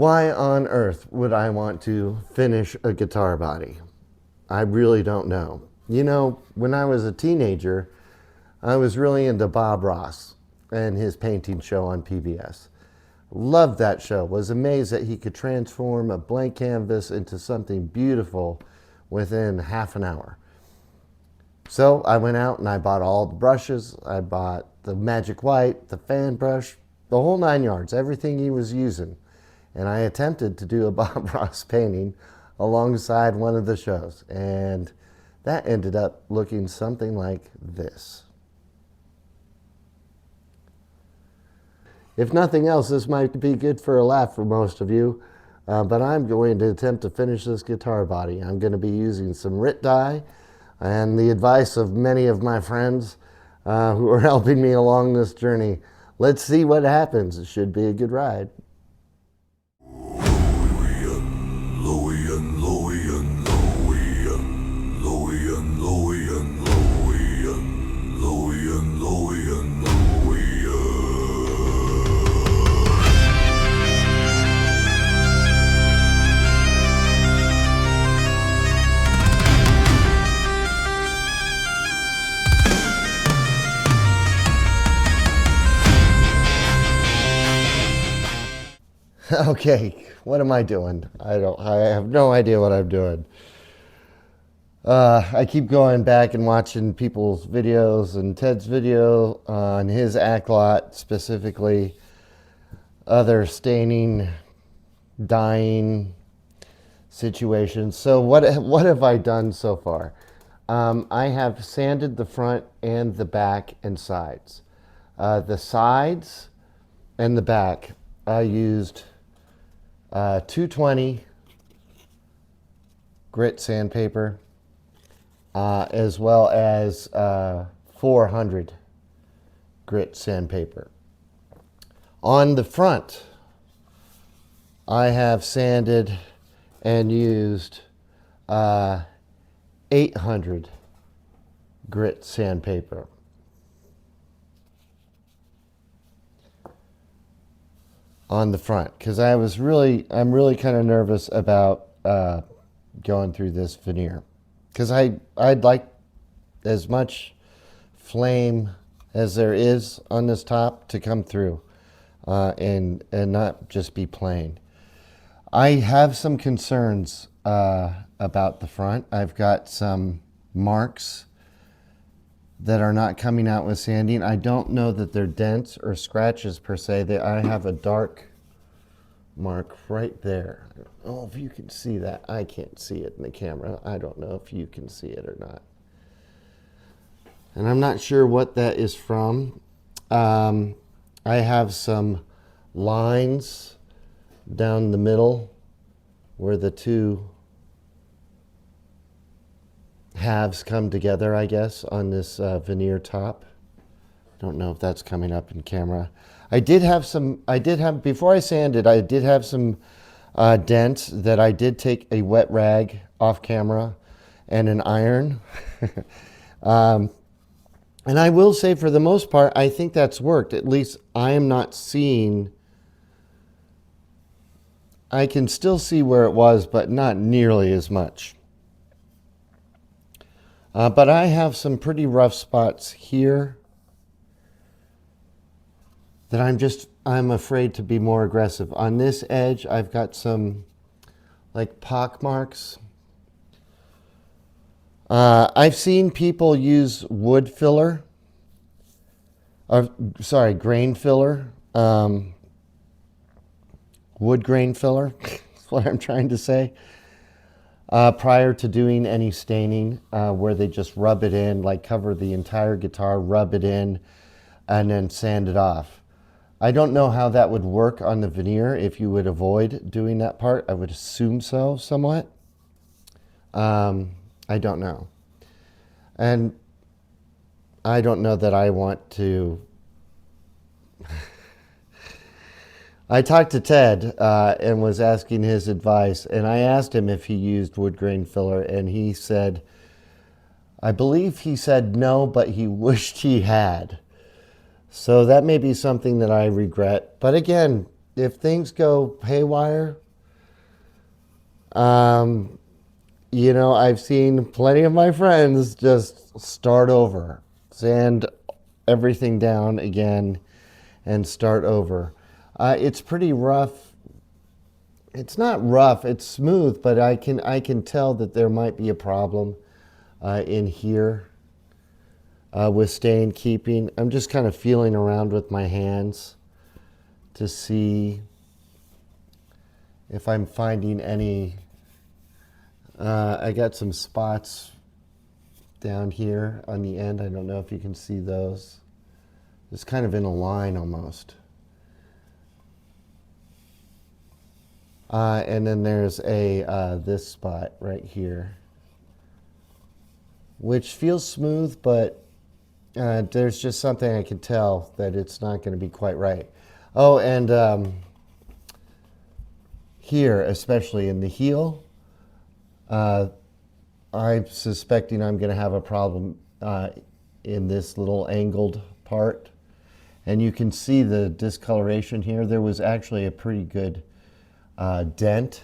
Why on earth would I want to finish a guitar body? I really don't know. You know, when I was a teenager, I was really into Bob Ross and his painting show on PBS. Loved that show. Was amazed that he could transform a blank canvas into something beautiful within half an hour. So I went out and I bought all the brushes. I bought the magic white, the fan brush, the whole 9 yards, everything he was using. And I attempted to do a Bob Ross painting alongside one of the shows. And that ended up looking something like this. If nothing else, this might be good for a laugh for most of you, but I'm going to attempt to finish this guitar body. I'm going to be using some RIT dye and the advice of many of my friends who are helping me along this journey. Let's see what happens. It should be a good ride. Okay, what am I doing? I have no idea what I'm doing. I keep going back and watching people's videos and Ted's video on his Aklot, specifically other staining, dyeing situations. So what have I done so far? I have sanded the front and the back and sides. The sides and the back I used 220 grit sandpaper, as well as 400 grit sandpaper. On the front, I have sanded and used 800 grit sandpaper. On the front, because I'm really kind of nervous about going through this veneer, because I'd like as much flame as there is on this top to come through, and not just be plain. I have some concerns about the front. I've got some marks that are not coming out with sanding. I don't know that they're dents or scratches per se. I have a dark mark right there. I don't know if you can see that. I can't see it in the camera. I don't know if you can see it or not. And I'm not sure what that is from. I have some lines down the middle where the two halves come together, I guess, on this veneer top. Don't know if that's coming up in camera. Before I sanded, I did have some dents that I did take a wet rag off camera and an iron. And I will say, for the most part, I think that's worked. At least I am not seeing, I can still see where it was, but not nearly as much. But I have some pretty rough spots here that I'm afraid to be more aggressive. On this edge, I've got some like pock marks. I've seen people use wood filler, grain filler, wood grain filler, that's what I'm trying to say. Prior to doing any staining, where they just rub it in, like cover the entire guitar, rub it in, and then sand it off. I don't know how that would work on the veneer, if you would avoid doing that part. I would assume so, somewhat. I don't know. And I don't know that I want to... I talked to Ted and was asking his advice, and I asked him if he used wood grain filler, and he said, I believe he said no, but he wished he had. So that may be something that I regret. But again, if things go haywire, um, you know, I've seen plenty of my friends just start over, sand everything down again, and start over. It's pretty rough. It's not rough. It's smooth, but I can tell that there might be a problem in here with stain keeping. I'm just kind of feeling around with my hands to see if I'm finding any. I got some spots down here on the end. I don't know if you can see those. It's kind of in a line almost. And then there's this spot right here, which feels smooth, but there's just something I can tell that it's not going to be quite right. Oh, and here, especially in the heel, I'm suspecting I'm going to have a problem in this little angled part. And you can see the discoloration here. There was actually a pretty good dent.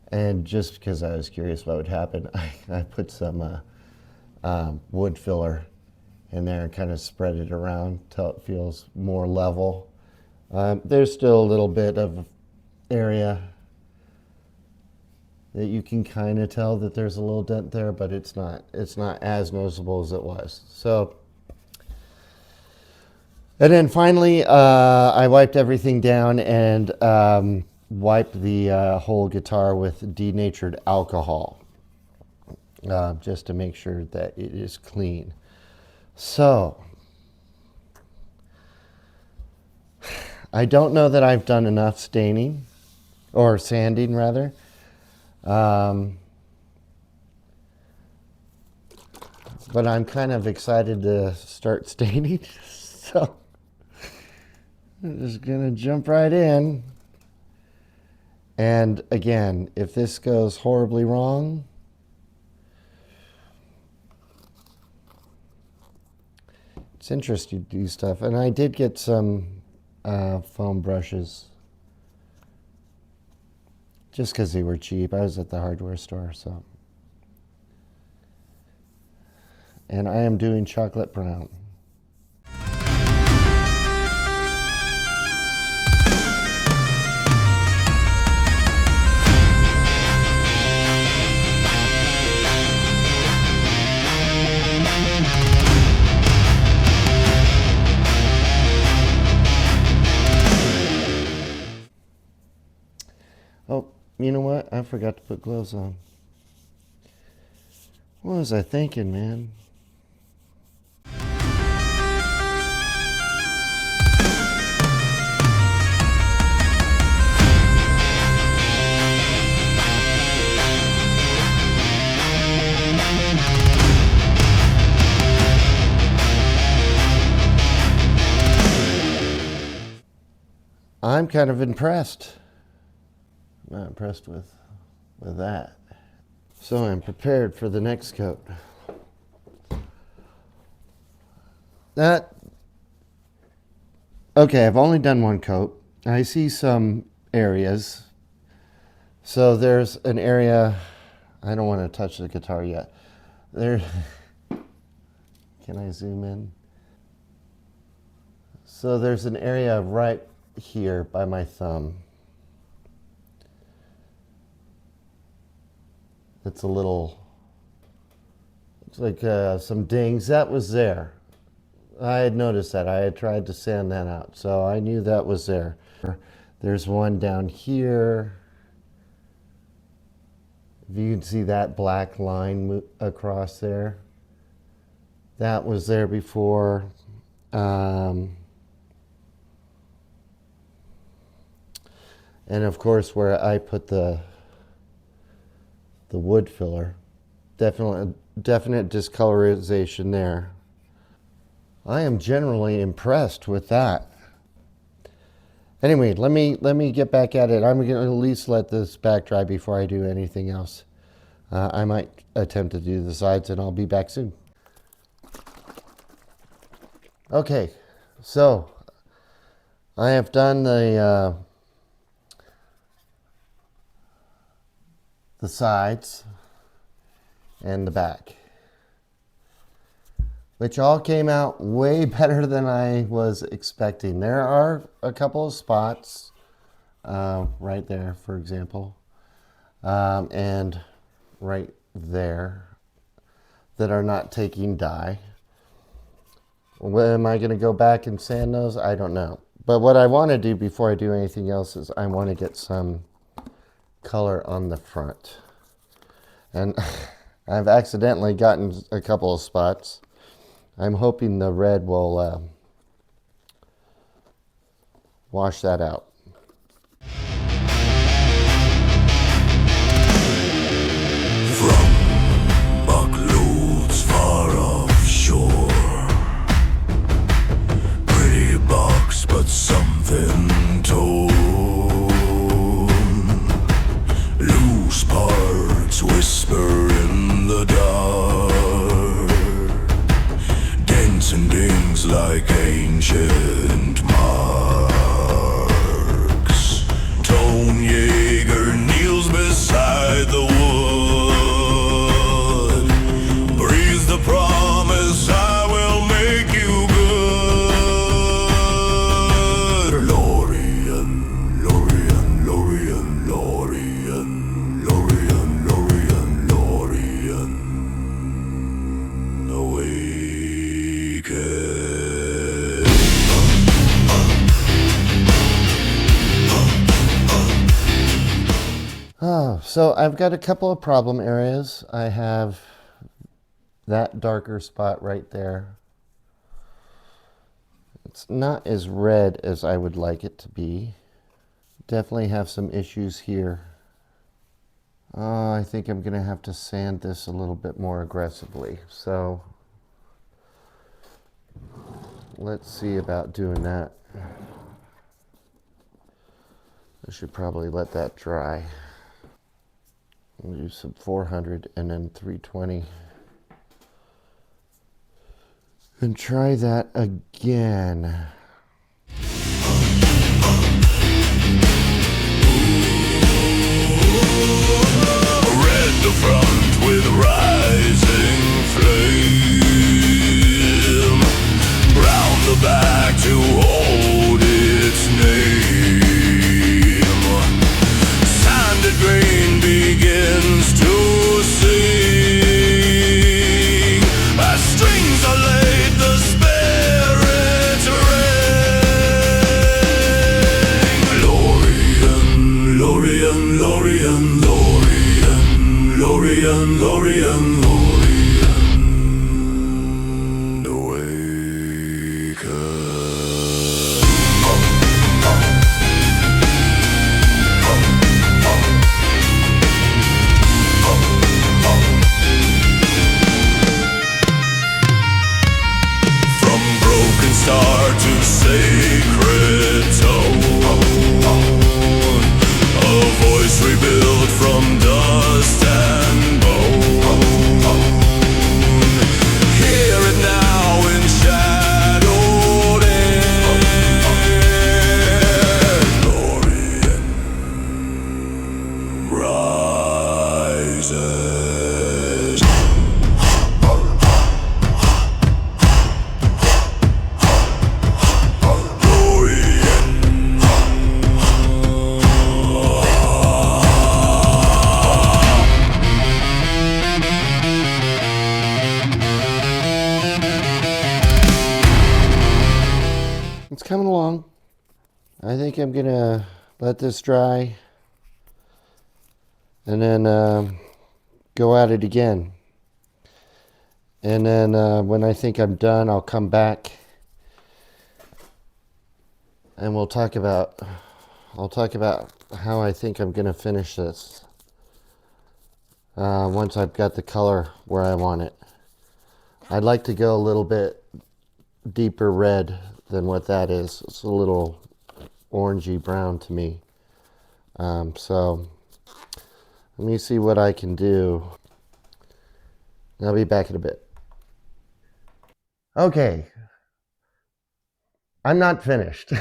And just because I was curious what would happen, I put some wood filler in there and kind of spread it around till it feels more level. There's still a little bit of area that you can kind of tell that there's a little dent there, but it's not as noticeable as it was. So, and then finally, I wiped everything down and wiped the whole guitar with denatured alcohol, just to make sure that it is clean. So, I don't know that I've done enough staining, or sanding rather. But I'm kind of excited to start staining, so I'm just gonna jump right in. And again, if this goes horribly wrong, it's interesting to do stuff. And I did get some foam brushes, just because they were cheap. I was at the hardware store, so. And I am doing chocolate brown. Oh, you know what? I forgot to put gloves on. What was I thinking, man? I'm kind of impressed. I'm not impressed with that. So I'm prepared for the next coat. Okay, I've only done one coat. I see some areas. So there's an area, I don't want to touch the guitar yet. There, can I zoom in? So there's an area right here by my thumb. It's a little, looks like some dings. That was there. I had noticed that. I had tried to sand that out, so I knew that was there. There's one down here. If you can see that black line across there. That was there before. And of course, where I put the wood filler, definite discolorization there. I am generally impressed with that. Anyway, let me get back at it. I'm going to at least let this back dry before I do anything else. I might attempt to do the sides, and I'll be back soon. Okay, so I have done the sides and the back, which all came out way better than I was expecting. There are a couple of spots right there, for example, and right there that are not taking dye. When am I going to go back and sand those? I don't know. But what I want to do before I do anything else is I want to get some color on the front. And I've accidentally gotten a couple of spots. I'm hoping the red will wash that out. From Aklot's far offshore, pretty box but something torn, loose parts whisper in the dark, dents and dings like ancient marks. Tone Jaeger kneels beside the wood, breathes the promise, I will make you good. Lorien, Lorien, Lorien, Lorien, Lorien, Lorien, Lorien, awaken. Oh, so I've got a couple of problem areas. I have that darker spot right there. It's not as red as I would like it to be. Definitely have some issues here. I think I'm going to have to sand this a little bit more aggressively. So let's see about doing that. I should probably let that dry. We'll use some 400 and then 320. And try that again. Red the front with rising flame, brown the back to hold its name. Sanded grain begins to sing, as strings are laid, the spirits ring. Lorien, Lorien, Lorien, Lorien, Lorien, Lorien, Lorien, awaken. From broken star to sacred tone, a voice rebuilt from dust and bone. Hear it now in shadowed air. Lorien rises. It's coming along. I think I'm gonna let this dry and then go at it again. And then when I think I'm done, I'll come back and I'll talk about how I think I'm gonna finish this once I've got the color where I want it. I'd like to go a little bit deeper red than what that is. It's a little orangey brown to me. So let me see what I can do. I'll be back in a bit. Okay, I'm not finished.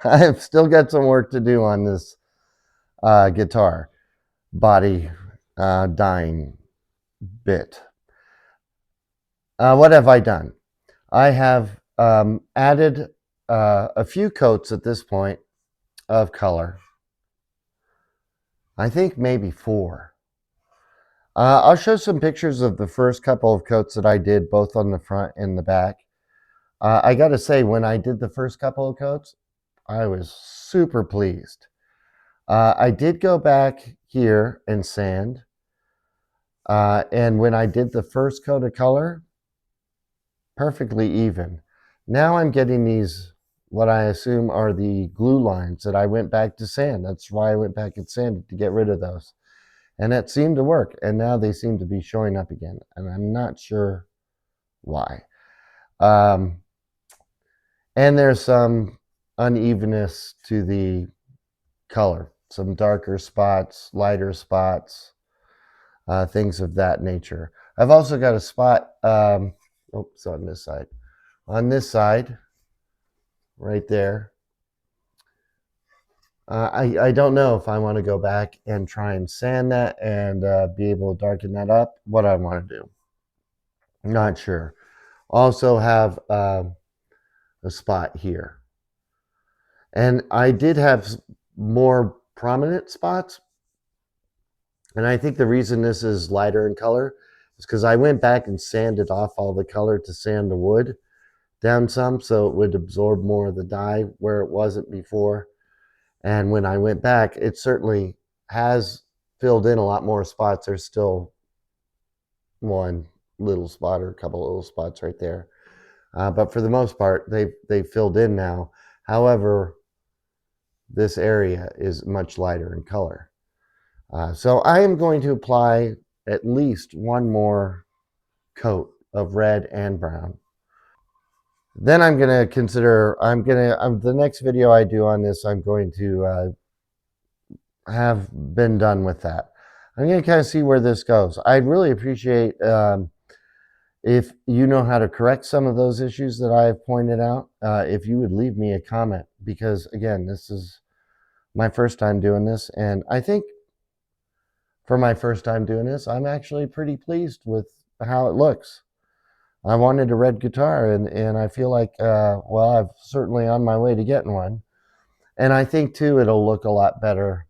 I've still got some work to do on this guitar body dying bit. What have I done? I have added a few coats at this point of color. I think maybe 4. I'll show some pictures of the first couple of coats that I did, both on the front and the back. I got to say, when I did the first couple of coats, I was super pleased. I did go back here and sand. And when I did the first coat of color, perfectly even. Now I'm getting these, what I assume are the glue lines that I went back to sand. That's why I went back and sanded, to get rid of those. And it seemed to work. And now they seem to be showing up again. And I'm not sure why. And there's some unevenness to the color. Some darker spots, lighter spots, things of that nature. I've also got a spot, oops, on this side. On this side, right there, I don't know if I want to go back and try and sand that and be able to darken that up, what I want to do. I'm not sure. Also have a spot here. And I did have more prominent spots. And I think the reason this is lighter in color is because I went back and sanded off all the color to sand the wood down some, so it would absorb more of the dye where it wasn't before. And when I went back, it certainly has filled in a lot more spots. There's still one little spot or a couple of little spots right there. But for the most part, they've filled in now. However, this area is much lighter in color. So I am going to apply at least one more coat of red and brown. Then I'm going to consider, the next video I do on this, I'm going to have been done with that. I'm going to kind of see where this goes. I'd really appreciate if you know how to correct some of those issues that I've pointed out, if you would leave me a comment, because again, this is my first time doing this, and I think for my first time doing this, I'm actually pretty pleased with how it looks. I wanted a red guitar, and I feel like, well, I'm certainly on my way to getting one. And I think, too, it'll look a lot better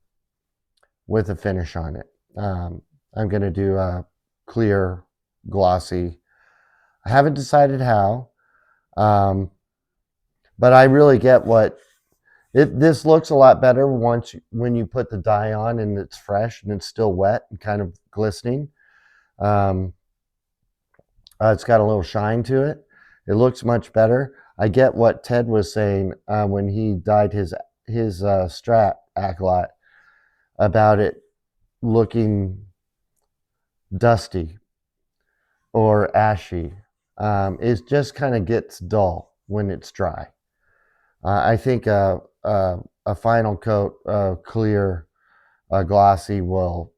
with a finish on it. I'm going to do a clear, glossy. I haven't decided how, but I really get what this looks a lot better when you put the dye on and it's fresh and it's still wet and kind of glistening. It's got a little shine to it. It looks much better. I get what Ted was saying when he dyed his Strat Aklot about it looking dusty or ashy. It just kind of gets dull when it's dry. I think a final coat, clear, glossy, will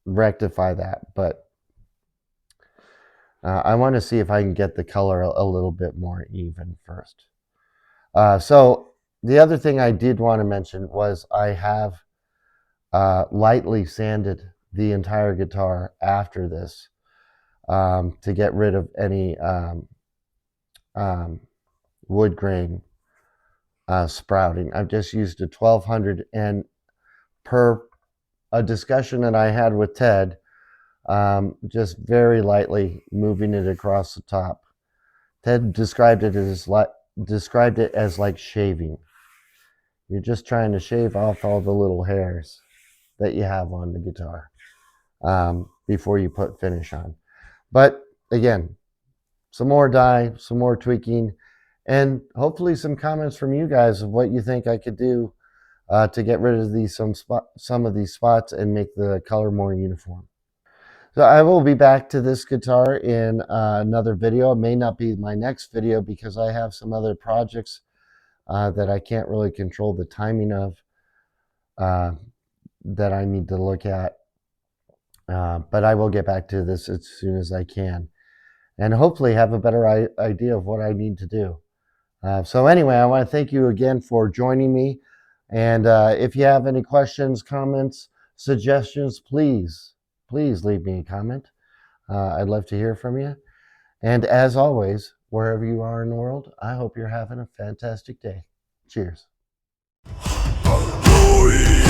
rectify that. But I want to see if I can get the color a little bit more even first. So the other thing I did want to mention was I have lightly sanded the entire guitar after this to get rid of any wood grain sprouting. I've just used a 1200, and per a discussion that I had with Ted, just very lightly moving it across the top. Ted described it as like shaving. You're just trying to shave off all the little hairs that you have on the guitar before you put finish on. But again, some more dye, some more tweaking, and hopefully some comments from you guys of what you think I could do to get rid of some of these spots and make the color more uniform. So I will be back to this guitar in another video. It may not be my next video because I have some other projects that I can't really control the timing of that I need to look at. But I will get back to this as soon as I can, and hopefully have a better idea of what I need to do. So anyway, I want to thank you again for joining me. And if you have any questions, comments, suggestions, please leave me a comment. I'd love to hear from you. And as always, wherever you are in the world, I hope you're having a fantastic day. Cheers. Glory.